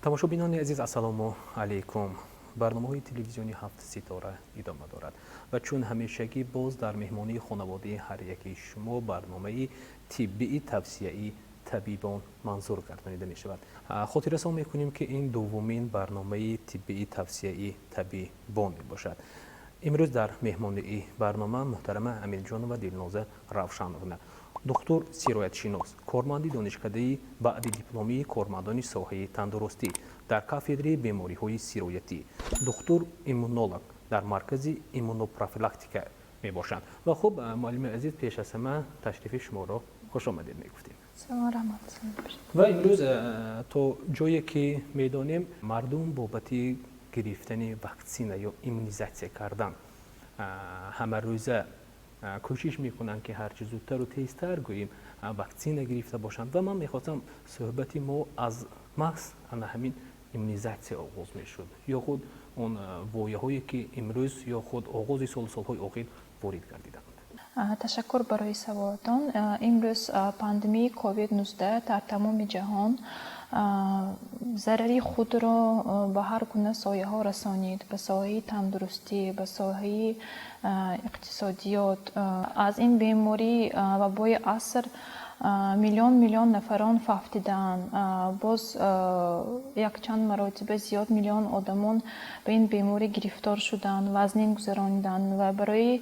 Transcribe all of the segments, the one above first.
тамошобинони азиз, ассалому алайкум. барномаҳои телевизиони ҳафт ситора идома дорад ва чун ҳамешагӣ боз дар меҳмонии хонаводаи ҳар яки шумо барномаи тиббии тавсияи табибон манзур гардонида мешавад. хотиррасон мекунем ки ин дуввумин барномаи тиббии тавсияи табибон мебошад. имрӯз дар меҳмонии барнома муҳтарама амирҷонова дилноза равшановна, духтур сироятшинос, корманди донишкадаи баъди дипломии кормандони соҳаи тандурустӣ дар кафедраи бемориҳои сироятӣ, духтур иммунолог дар маркази иммунопрофилактика мебошанд. ва хуб, муаллими азиз, пеш аз ҳама ташрифи шуморо хуш омадед мегуфтем. ва имрӯз то ҷое ки медонем, мардум бобати гирифтани ваксина ё иммунизатсия кардан ҳамарӯза кӯшиш мекунанд ки ҳарчи зудтару тезтар гӯем ваксина гирифта бошанд. ва ман мехостам суҳбати мо аз маҳз ана ҳамин иммунизатсия оғоз мешуд, ё худ он вояҳое ки имрӯз ё худ оғози солҳои охир ворид гардиданд. ташаккур барои саволатон. имрӯз пандемияи COVID-19 дар тамоми ҷаҳон зарари худро ба ҳар гуна соҳаҳо расонид, ба соҳаи тандурустӣ, ба соҳаи иқтисодиёт. аз ин беморӣ вабои аср миллион нафарон фавтидаанд. боз якчанд маротиба зиёд миллион одамон ба ин беморӣ гирифтор шуданд, вазнин гузаронданд. ва барои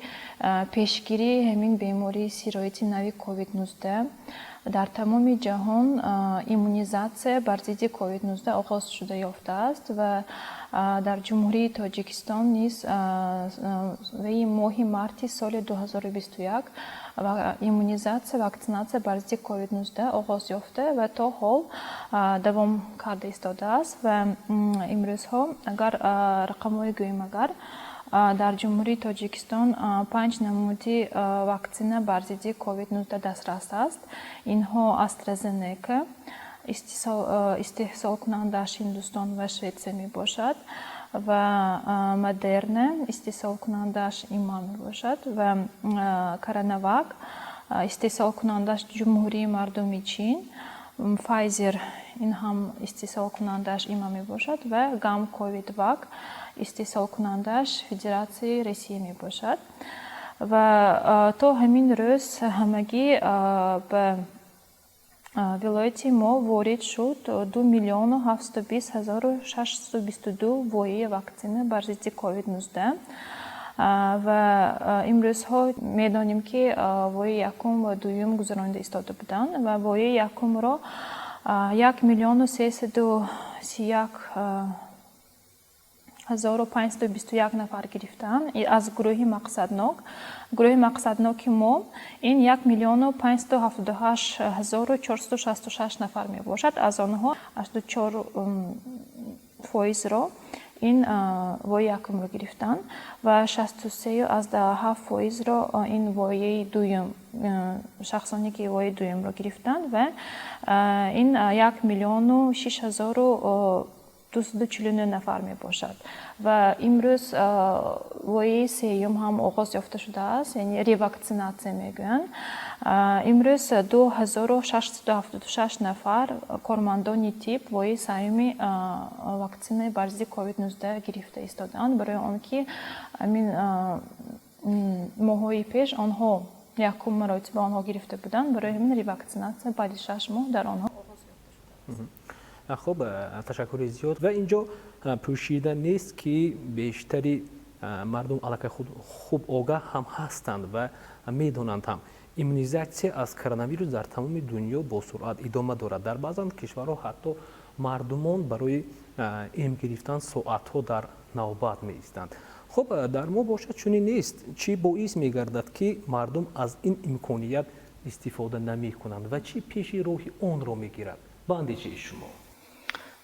пешгирии ҳамин бемории сирояти нави COVID-19 дар тамоми ҷаҳон иммунизатсия бар зидди COVID-19 оғоз шуда ёфтааст ва дар ҷумҳурии Тоҷикистон низ моҳи марти соли 2021 иммунизатсия, ваксинатсия бар зидди COVID-19 оғоз ёфта ва то ҳол давом карда истодааст. ва имрӯзҳо агар рақамҳои гӯем, агар дар ҷумҳурии Тоҷикистон 5 намуди ваксина бар зидди COVID-19 дастрас аст. Инҳо AstraZeneca, истеҳсолкунандааш Ҳиндустон ва Шветсия мебошад, ва Moderna, истеҳсолкунандааш ИМА мебошад, ва Coronavac, истеҳсолкунандааш ҷумҳурии мардуми Чин, Pfizer, ин ҳам истеҳсолкунандааш ИМА мебошад, ва Gamcovidvac, истеҳсолкунандааш Федератсияи Россия мебошад. ва то ҳамин рӯз ҳамагӣ ба вилояти мо ворид шуд 2 миллиону 720 ҳазору 622 вояи ваксина бар зидди COVID-19. ва имрӯзҳо медонем ки вояи якум ва дуюм гузаронида истода буданд ва вояи якумро 1 миллиону 331 1521 нафар гирифтанд аз гурӯҳи мақсаднок. гурӯҳи мақсадноки мо ин 1 миллиону 578 ҳазору 466 нафар мебошад. аз онҳо 84% ин вояи якумро гирифтанд ва 63.7% ин вояи дуюм, шахсоне ки вояи дуюмро гирифтанд ва ин 1 миллиону 6 249 нафар мебошад. ва имрӯз вояи сеюм ҳам оғоз ёфта шудааст, яъне реваксинатсия мегӯянд. имрӯз 2676 нафар кормандони тиб вояи сеюми ваксинаи бар зидди COVID-19 гирифта истодаанд, барои он ки моҳҳои пеш онҳо якум маротиба онҳо гирифта буданд, барои ҳамин реваксинатсия баъди 6 моҳ дар онҳо оғоз ёфта шудааст. хуб, ташаккури зиёд. ва инҷо пӯшида нест ки бештари мардум аллакай хуб огаҳ ҳам ҳастанд ва медонанд ҳам иммунизатсия аз коронавирус дар тамоми дунё бо суръат идома дорад. дар баъзан кишварҳо ҳатто мардумон барои эм гирифтан соатҳо дар навбат меистанд. хуб, дар мо бошад чунин нест. чӣ боис мегардад ки мардум аз ин имконият истифода намекунанд ва чӣ пеши роҳи онро мегирад? ба андешаи шумо?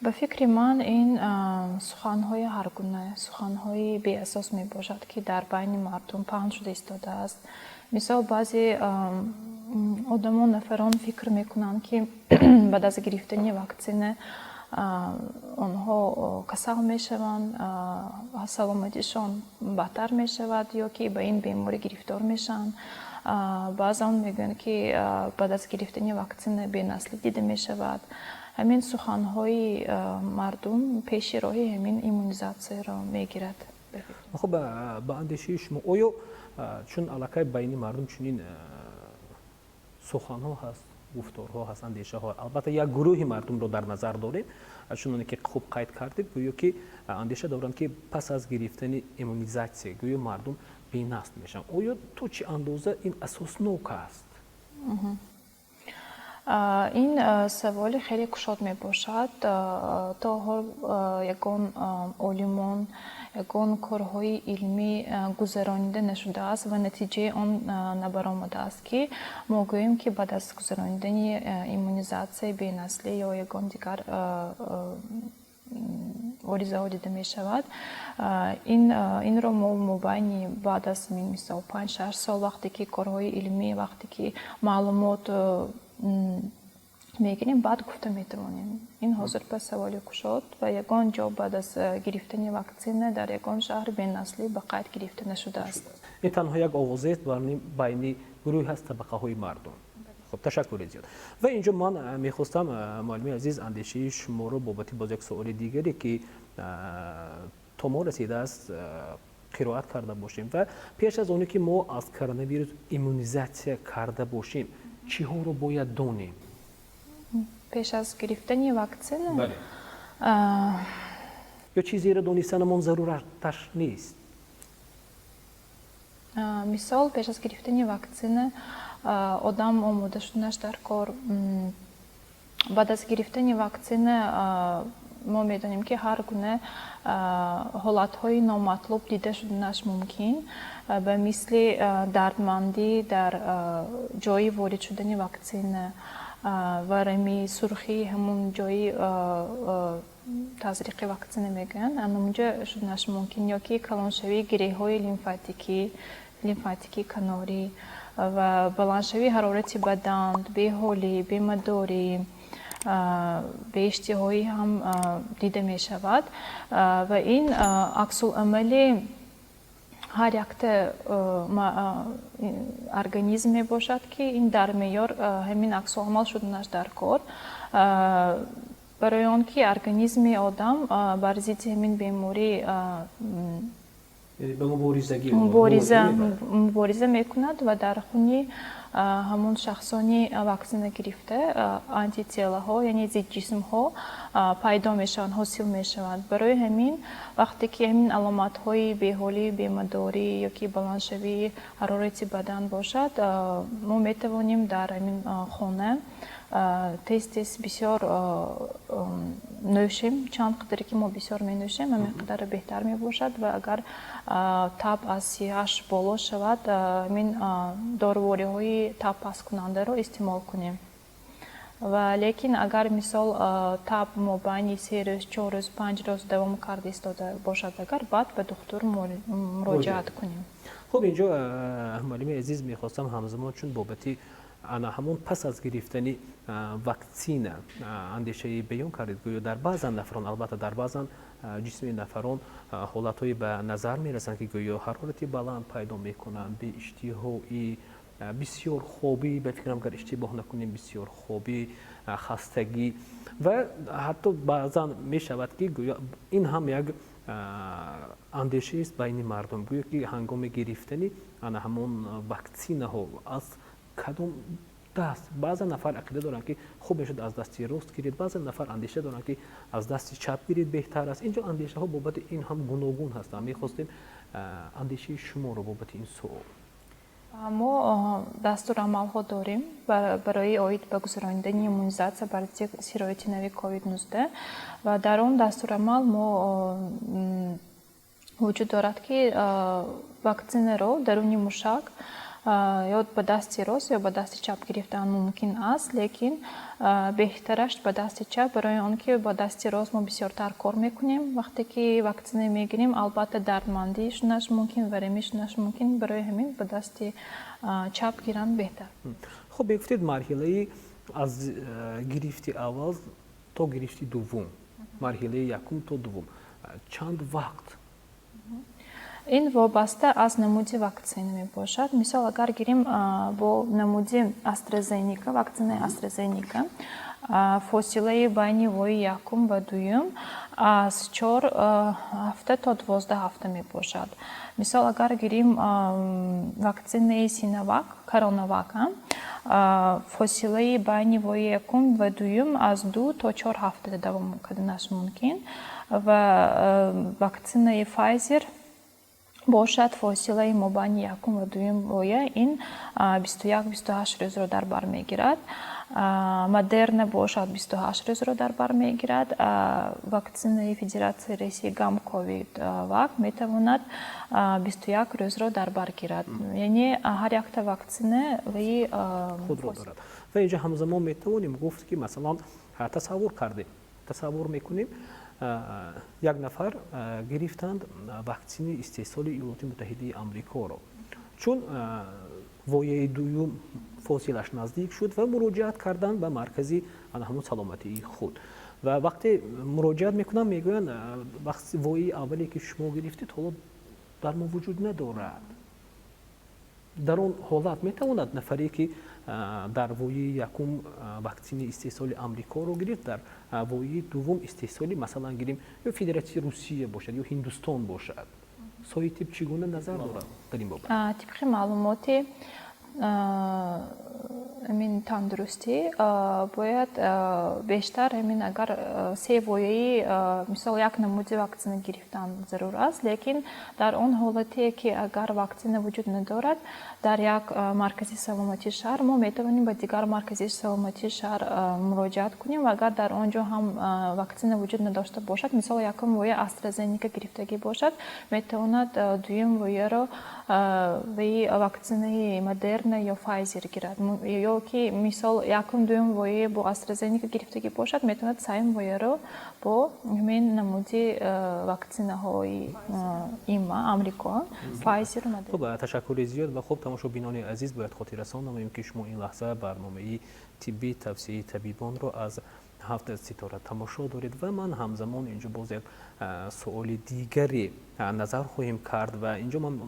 ба фикри ман ин суханҳои ҳаргуна, суханҳои беасос мебошад, ки дар байни мардум паҳн шуда истодааст. Мисол баъзе одамон нафарон фикр мекунанд, ки баъд аз гирифтани ваксина онҳо касал мешаванд, саломатишон баҳтар мешавад ё ки ба ин беморӣ гирифтор мешаванд. Баъзан мегӯянд, ки баъд аз гирифтани ваксина бенаслӣ дида мешавад. Ҳамин суханҳои мардум пеши роҳи ҳамин иммунизатсияро мегирад. хуб ба андешаи шумо оё чун аллакай байни мардум чунин суханҳо ҳаст, гуфторҳо ҳаст, андешаҳо, албатта як гурӯҳи мардумро дар назар дорем, чуноне ки хуб қайд кардед, гӯё ки андеша доранд, ки пас аз гирифтани иммунизатсия гӯё мардум бенасл мешаванд. Оё то чӣ андоза ин асоснок аст? ин саволи хеле кушод мебошад. То ҳол ягон олимон, ягон корҳои илмӣ гузаронида нашудааст ва натиҷаи он набаромадааст, ки мо гӯем, ки баъд аз гузаронидани иммунизатсияи бенаслӣ ё ягон дигар оризаҳо дида мешавад. Инро мо мобайни баъд аз мисол 5-6 сол вақте ки корҳои илмӣ, вақте ки маълумот мегирем, баъд гуфта метавонем. Ин ҳозир ба саволи кушод ва ягон ҷо баъд аз гирифтани ваксина дар ягон шаҳр бенаслӣ ба қайд гирифта нашудааст. ин танҳо як овозест байни гурӯҳи аз табақаҳои мардум. خب تشکر زیاد و اینجا من میخواستم معلم عزیز اندیشه شما رو بابت باز یک سوال دیگری که تا ما رسیده است قرائت کرده باشیم و پیش از اونی که ما از کرونا ویروس ایمونیزاسیا کرده باشیم چی ها رو باید دانیم؟ پیش از گرفتن واکسن؟ بله. یا چیزی را دانستنمان ضرورتش نیست؟ مثال پیش از گرفتن واکسن одам омода шуданаш дар кор. Баъд аз гирифтани ваксина мо медонем, ки ҳар гуна ҳолатҳои номатлуб дида шуданаш мумкин, ба мисли дардмандӣ дар ҷои ворид шудани ваксина, варами, сурхӣ, ҳамун ҷои тазриқи ваксина мегӯянд, ҳамунҷо шуданаш мумкин, ё ки калоншавии гиреҳҳои лимфатикӣ, канорӣ ва баландшавии ҳарорати бадан, беҳолӣ, бемадорӣ, беиштиҳоӣ ҳам дида мешавад ва ин аксуламали ҳар якта организм мебошад, ки ин дар меъёр ҳамин аксуамал шуданаш дар кор, барои он ки организми одам бар зидди ҳамин беморӣ мубориза мекунад ва дар хуни ҳамон шахсони ваксина гирифта антителаҳо, яъне зидҷисмҳо пайдо мешаванд, ҳосил мешаванд. Барои ҳамин вақте ки ҳамин аломатҳои беҳолӣ, бемадорӣ ёки баландшавии ҳарорати бадан бошад, мо метавонем дар ҳамин хона тез бисёр нӯшем, чанд қадре ки мо бисёр менӯшем, ҳамин қадар беҳтар мебошад ва агар таб аз 38 боло шавад, ҳамин дорувориҳои таб пасткунандаро истеъмол кунем. Ва лекин агар мисол таб мобайни 3 рӯз, 4 рӯз, 5 рӯз давом карда истода бошад, агар баъд ба духтур муроҷиат кунем. хуб инҷо маълими азиз мехостам ҳамзамон чун бобати ана ҳамон пас аз гирифтани ваксина андешаи беён кардед, гӯё дар баъзан нафарон, албатта дар баъзан ҷисми нафарон ҳолатҳое ба назар мерасанд, ки гӯё ҳарорати баланд пайдо мекунанд, беиштиҳоӣ, бисёр хобӣ, ба фикрам гар иштибоҳ накунем, бисёр хобӣ, хастагӣ ва ҳатто баъзан мешавад, ки гӯё ин ҳам як андешаест байни мардум, гӯё ки ҳангоми гирифтани ана ҳамон ваксинаҳо аз кадом даст, баъзан нафар ақида доранд, ки хуб мешуд аз дасти рост гирид, баъзан нафар андеша доранд, ки аз дасти чап гирид беҳтар аст. Инҷо андешаҳо бобати ин ҳам гуногун ҳастанд. Мехостем андешаи шуморо бобати ин суол. мо дастурамалҳо дорем барои оид ба гузарондани иммунизатсия бар зидди сироити нави COVID-19 ва дар он дастурамал мо вуҷуд дорад, ки ваксинаро даруни мушак یا به دست راست یا به دست چپ گرفتن ممکن است، لیکن بهترش به دست چپ، برای آنکه با دست راست ما بسیارتر کار میکنیم. وقتی که واکسن میگیریم البته دردمندیش نش ممکن، ورمیش نش ممکن، برای همین به دست چپ گیرن بهتر. خب بگفتید مرحله از گرفتی اول تا گرفتی دوم، مرحله یکم تا دوم چند وقت؟ این وابسته از نمودی واکسن می باشد. مثال اگر گیریم با نمودی استرازینیکا، واکسن استرازینیکا، فاصله بین یکم و دوم از 4 هفته تا 12 هفته می باشد. مثال اگر گیریم واکسن سینوواک، کوروناواک، فاصله بین یکم و دوم از 2 تا 4 هفته دوام کردنش ممکن و واکسن فایزر бошад фосилаи мобайни якум ва дуюм воя ин 21-28 рӯзро дар бар мегирад. Модерна бошад 28 рӯзро дар бар мегирад. Ваксинаи Федератсияи Росия гам ковид вак метавонад 21 рӯзро дар бар гирад. Яъне ҳар якта ваксина ваи худро дорад. ва инҷа ҳамзамон метавонем гуфт ки масалан тасаввур мекунем як нафар гирифтанд ваксини истеҳсоли Иёлоти Муттаҳидаи Амрикоро, чун вояи дуюм фосилаш наздик шуд ва муроҷиат карданд ба маркази ҳамун саломатии худ. Ва вақте муроҷиат мекунанд мегӯянд вояи аввале ки шумо гирифтед ҳоло дармон вуҷуд надорад. дар он ҳолат метавонад нафаре ки дар вояи якум ваксини истеҳсоли Амрикоро гирифт, дар вояи дуввум истеҳсоли масалан гирем ё Федератсияи Русия бошад ё Ҳиндустон бошад, соҳиб чӣ гуна назар дорад дар ин бобат? Тибқи маълумоти амин тандурустӣ бояд бештар амин агар се вояи мисол як намуди ваксина гирифтан зарур аст, лекин дар он ҳолате ки агар ваксина вуҷуд надорад дар як маркази саломатии шаҳр мо метавонем ба дигар маркази саломатии шаҳр муроҷиат кунем ва агар дар он ҷо ҳам ваксина вуҷуд надошта бошад, мисол якум воя AstraZeneca гирифтагӣ бошад, метавонад дуюм вояро ваи ваксинаи Модерна ё Pfizer гирад, ё ки мисол якум дуюм воя бо AstraZeneca гирифтагӣ бошад, метавонад саюм вояро бо ҳамин намуди ваксинаҳои има Амрико, Pfizer, Moderna. خب تشکر زیاد و خب تماشابینان عزیز باید خاطر رسان نماییم که شما این لحظه برنامه طبی توصیه طبیبان رو از هفت ستاره تماشا دارید و من همزمان اینجا باز یک سوال دیگری نظر خواهیم کرد و اینجا من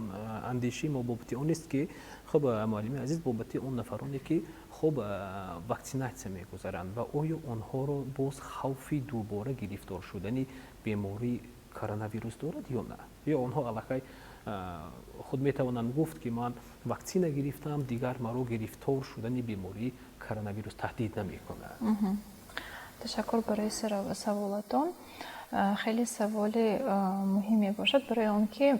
اندیشه ما بابت اون است که خب معلم عزیز بابت اون نفرانی که خب واکسیناسیون میگذارند و آیا آنها رو باز خوفی دوباره گرفتار شدن بیماری کرونا ویروس دارد یا نه، یا آنها علاقه خود میتوانند گفت که من واکسین گرفتم دیگر مرا گرفتار شدن بیماری کرونا ویروس تهدید نمیکنه؟ تشکر برای سوالتان. خیلی سوال مهمی باشد برای آن که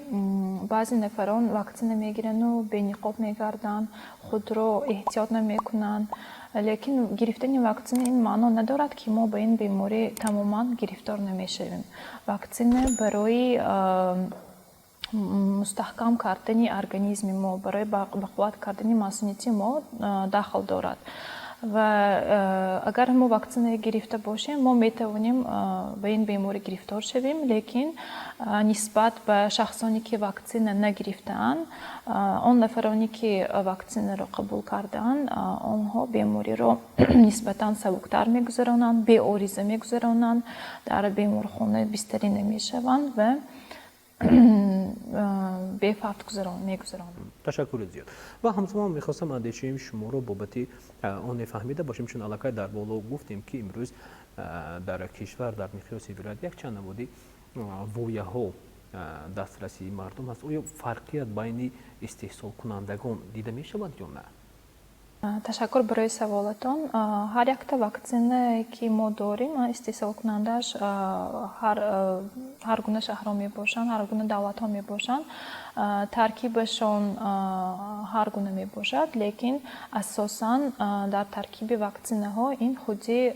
بعضی نفران واکسن میگیرن و بی‌نقاب میگردن، خود رو احتیاط نمیکنن، لیکن گرفتن واکسن این معنا ندارد که ما به این بیماری تماما گرفتار نمیشویم. واکسن برای مستحکم کردن ارگانیسم ما، برای بقوت کردن مسئولیت ما داخل دارد و اگر ما واکسن گرفته باشیم ما میتوانیم به این بیماری گرفتار شویم، لیکن نسبت به شخصانی که واکسن نگرفتند، آن نفرانی که واکسن را قبول کردند، آنها بیماری را نسبتا سبکتر میگذرانند، بی آریزه میگذرانند، در بیمارخانه بستری نمیشوند و بفرد میگذرانند. تشکر زیاد. و همزمان میخواستم اندیشه شما رو بابت آن فهمیده باشیم، چون علاقه در بالا گفتیم که امروز در کشور در مقیاس ولایت یک چند نمودی وویه ها دسترسی مردم هست. آیا فرقیت بین استحصال کنندگان دیده می شود یا نه؟ تشکر برای سوالتان. هر یک تا واکسن که ما داریم استحصال کنندش هر گونه شهرها می باشند، هر گونه دولت ها می باشند، ترکیبشان هر گونه می باشد، لیکن اساساً در ترکیب واکسنه ها این خودی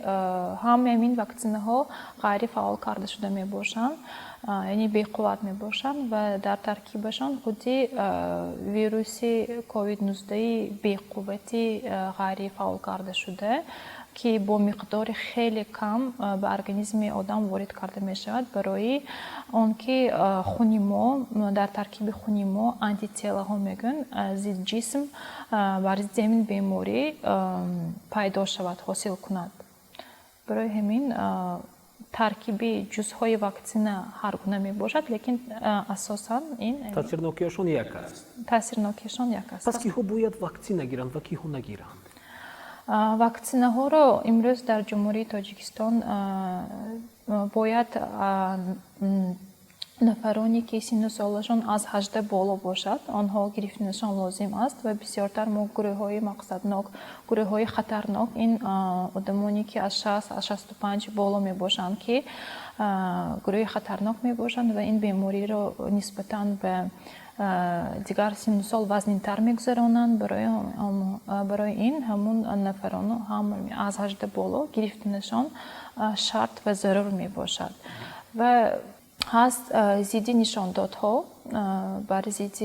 همین واکسنه ها غیر فعال کرده شده می باشند. یعنی بی‌قوت میباشند و در ترکیبشان خودی ویروسی کووید 19 بی‌قوتی غیر فعال کرده شده که با مقدار خیلی کم به ارگانیسم آدم وارد کرده می شود برای آنکه خون ما در ترکیب خون ما آنتی‌تیلا ها میگن ضد جسم بر ضد همین بیماری پیدا شود حاصل کند. برای همین ترکیب جزهای واکسینه هر گونه می باشد لیکن اساساً این تاثیرناکیشون یک است. تاثیرناکیشان یک است. پس کیها باید واکسینه گیرند و کیها نگیرند؟ واکسینه ها را امروز در جمهوری تاجیکستان باید نفرانی که سن سالشان از 18 بالا باشد آنها گرفتنشان لازم است و بسیارتر ما گروه های مقصدناک گروه های خطرناک این آدمانی که از 60 از 65 بالا می باشند که گروه خطرناک می باشند و این بیماری را نسبتاً به دیگر سن سال وزن‌تر می‌گذرانند. برای این همون نفران هم از 18 بالا گرفتنشان شرط و ضرور می باشد و هست ضد نشاندادها بر ضد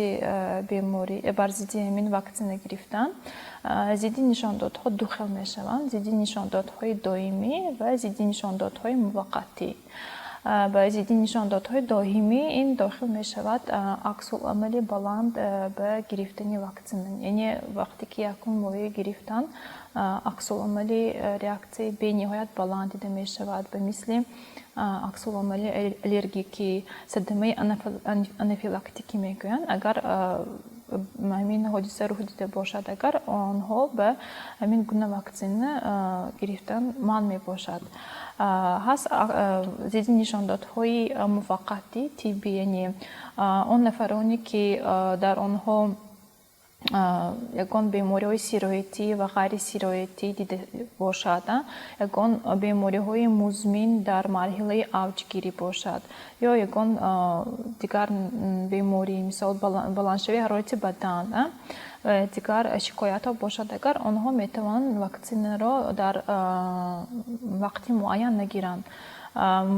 بیماری بر ضد همین واکسینه گرفتن. ضد نشاندادها دو خیل میشوند، ضد نشاندادهای دائمی و ضد نشاندادهای موقتی. با ضد نشاندادهای دائمی این داخل می شود عکس‌العمل بلند به گرفتن واکسن، یعنی وقتی که یکون موقع گرفتن عکس‌العمل ریاکسیون به نهایت بلند دیده می شود به مثل عکس‌العمل الرژیکی، صدمه آنافیلاکتیکی میگویند. اگر همین حادثه رخ دیده باشد اگر آنها به همین گونه واکسن گرفتن مانع می باشد. هست ضد نشاندادهای موقتی طبی، یعنی آن نفرانی که در آنها یگان بیماری‌های سیروئیدی و غیر سیروئیدی دیده باشد، یگان بیماری‌های مزمن در مرحله اوجگیری باشد یا یگان دیگر بیماری مثل بلندشوی حرارت بدن و دیگر شکایت‌ها باشد اگر آنها می‌توانند واکسن را در وقتی معین نگیرند.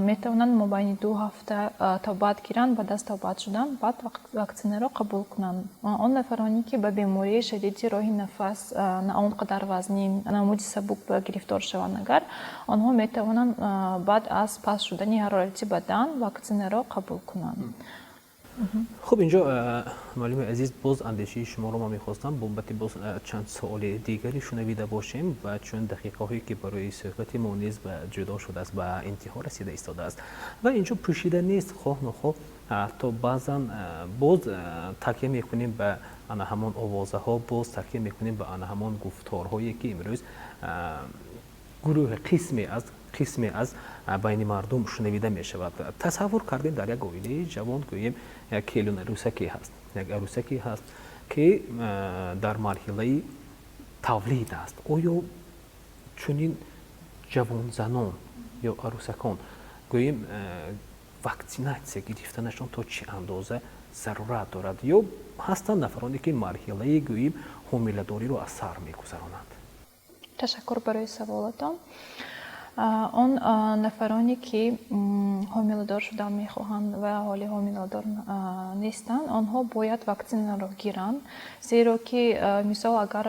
می‌توانند مابین 2 هفته تا بعد گیرند، بعد از تا بعد شدن بعد واکسن را قبول کنند. آن نفرانی که به بیماری شدید راه نفس نه آنقدر وزنی نمود سبک به گرفتار شوند اگر آنها می‌توانند بعد از پس شدن حرارت بدن واکسن را قبول کنند. خب اینجا معلم عزیز باز اندیشه شما رو ما میخواستم بابت باز چند سوال دیگری شنویده باشیم و چون دقیقه هایی که برای صحبت ما نیز به جدا شده است و انتها رسیده ایستاده است و اینجا پوشیده نیست خواه نخواه تا بعضا باز تکیه میکنیم به آن همان آوازه ها، باز تکیه میکنیم به آن همان گفتارهایی که امروز گروه قسمی از بین مردم شنویده می شود. تصور کردیم در یک عائله جوان گوییم یک کیلون عروسکی هست، یک عروسکی هست که در مرحله تولید است. آیا چنین جوان زنان یا عروسکان گوییم واکسیناسیون گرفتنشان تا چه اندازه ضرورت دارد یا هستند نفرانی که مرحله گوییم حامله‌داری رو از سر می‌گذرانند؟ تشکر برای سوالتان. آن نفرانی که حامله‌دار شدن می‌خواهند و حالی حامله‌دار نیستند آنها باید واکسن را گیرند، زیرا که مثال اگر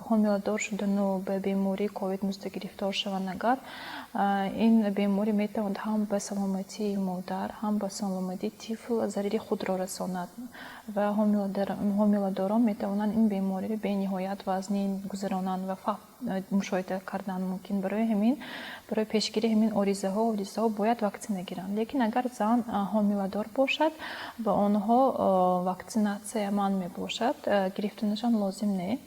حامله‌دار شدن و به بیماری کووید 19 گرفتار شوند اگر این بیماری میتواند هم به سلامتی مادر هم به سلامتی طفل ضرر خود را رساند و حامله‌داران میتوانند این بیماری را به نهایت وزنی گذرانند و مشاهده کردن ممکن. برای همین برای پیشگیری همین آریزه ها باید واکسن گیرند. لیکن اگر زن حامله‌دار باشد به آنها واکسیناسیون مانع می باشد، گرفتنشان لازم نه.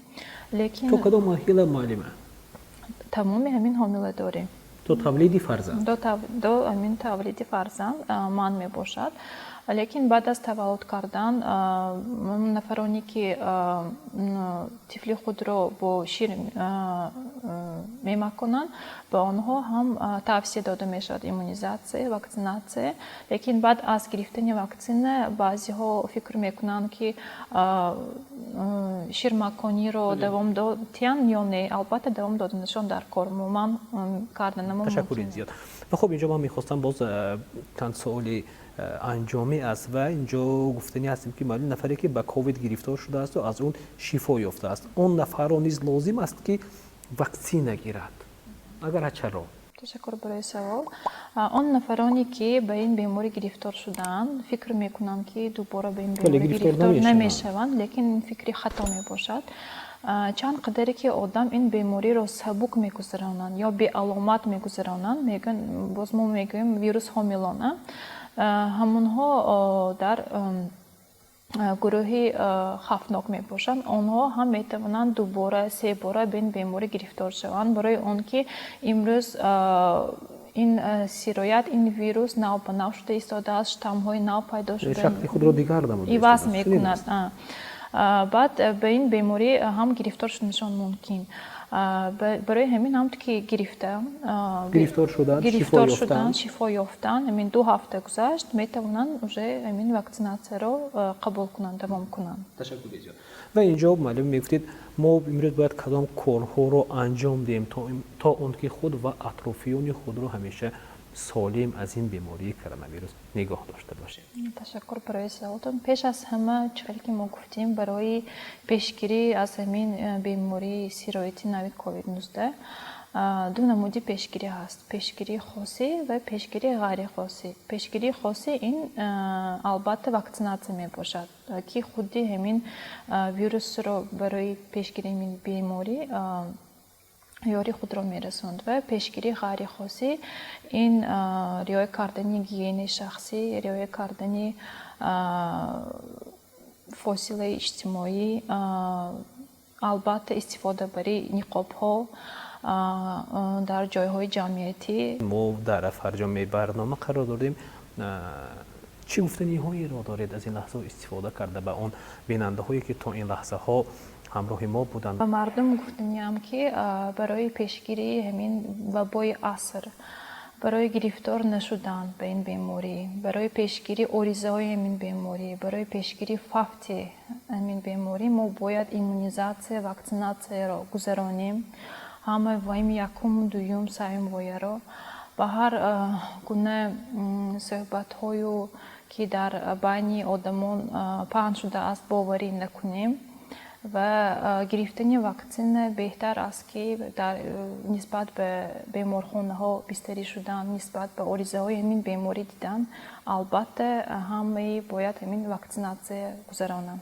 لیکن تو کدام مرحله معلمه؟ تمام همین حامله‌داری تو تولیدی فرزند دو همین تولیدی فرزند مانع می باشد. لیکن بعد از تولد کردن نفرانی که طفل خود را با شیر می‌کنند به آنها هم توصیه داده می شود ایمونیزاسیون واکسیناسیون. لیکن بعد از گرفتن واکسن بعضی ها فکر میکنند که شیرمکانی را دوام دادن یا نه. البته دوام دادنشان در کار من کردن. تشکر زیاد. و خب اینجا من میخواستم باز چند سوالی انجامی است و اینجا گفتنی هستیم که معلوم نفری که به کووید گرفتار شده است و از اون شفا یافته است اون نفر نیز لازم است که واکسن گیرد اگر چرا تشکر برای سوال. آن نفرانی که به این بیماری گرفتار شدند فکر میکنم که دوباره به این بیماری گرفتار نمیشوند، لیکن این فکری خطا می باشد. چند قدری که آدم این بیماری را سبک میگذرانند یا بی علامت میگذرانند، میگن باز ما میگوییم ویروس حاملانه، همونها در گروهی خطرناک می باشند. آنها هم می توانند دوباره 3 باره به این بیماری گرفتار شوند، برای آنکه امروز این سرایت این ویروس نو به نو شده ایستاده است، شتم‌های نو پیدا شده، شکل خود را دیگر عوض میکند. بعد به این بیماری هم گرفتار شدنشان ممکن. برای همین هم که گرفتار شدن شفا یافتن همین 2 هفته گذشت میتونن اوجه همین واکسیناسیون رو قبول کنند، دوام کنند. تشکر بسیار. و اینجا معلوم میگفتید ما امروز باید کدام کارها رو انجام دهیم تا اون که خود و اطرافیان خود رو همیشه سالم از این بیماری کرونا ویروس نگاه داشته باشیم. تشکر برای سوالتون. پیش از همه چیزی که ما گفتیم برای پیشگیری از همین بیماری سرایتی نوید کووید 19 دو نمودی پیشگیری هست: پیشگیری خاصی و پیشگیری غیر خاصی. پیشگیری خاصی این البته واکسیناسیون می باشد که خودی همین ویروس رو برای پیشگیری این بیماری یاری خود را میرسوند. و پیشگیری غیر خاصی این رعایت کردن گیگین شخصی، رعایت کردن فاصله اجتماعی، البته استفاده بری نقاب ها در جایهای جمعیتی. ما در فرجام برنامه قرار دادیم. چی گفتنی هایی را دارید از این لحظه استفاده کرده به اون بیننده هایی که تا این لحظه ها همراه ما بودند؟ و مردم گفتنیم که برای پیشگیری همین وبای عصر، برای گرفتار نشدن به این بیماری، برای پیشگیری اوریزه های این بیماری، برای پیشگیری ففت این بیماری ما باید ایمونیزاسیون واکسیناسیون را گذرانیم. همه وایم یکم دویم سعیم وای را به هر گونه صحبت هایی که در بین آدمان پهن شده است باوری نکنیم و گرفتن واکسن بهتر است که در نسبت به بیمارخانه ها بستری شدن، نسبت به اوریزه های همین بیماری دیدن، البته همه باید همین واکسیناسیون گذرانند.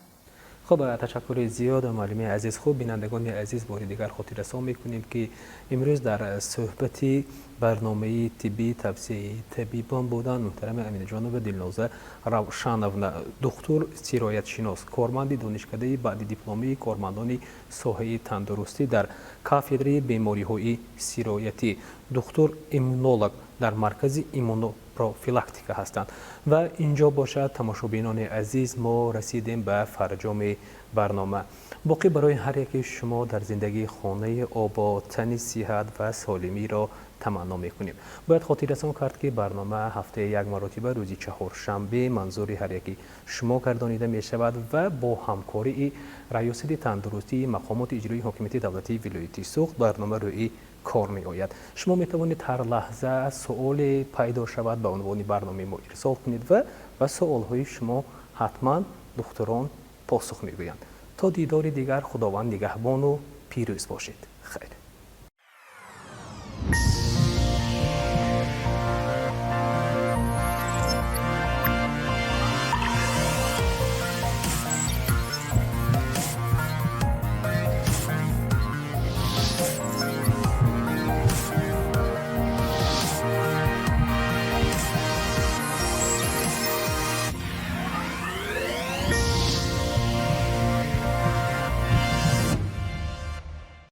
خب تشکر زیاد معلم عزیز. خوب بینندگان عزیز بار دیگر خاطررسانی میکنیم که امروز در صحبتی برنامه طبی توصیه طبیبان بودن محترم امین جانب دلنوزه روشنونا، دکتر سرایت شناس، کارمند دانشکده بعد دیپلمی کارمندان ساحه تندرستی در کافدره بیماری های سرایتی، دکتر ایمونولوژ در مرکز ایمونوپروفیلاکتیک هستند. و اینجا باشد تماشابینان عزیز ما رسیدیم به فرجام برنامه. باقی برای هر یک شما در زندگی خانه آباد، تن صحت و سالمی را تمنا میکنیم. باید خاطررسانی کرد که برنامه هفته یک مرتبه روزی چهارشنبه منظور هر یکی شما گردانیده می شود و با همکاری ریاست تندرستی مقامات اجرایی حاکمیت دولتی ولایت سوخت برنامه روی کار می آید. شما می توانید هر لحظه سوال پیدا شود به عنوان برنامه ما ارسال کنید و سوال های شما حتما دکتران پاسخ می گویند. تا دیدار دیگر خداوند نگهبان و پیروز باشید. خیر.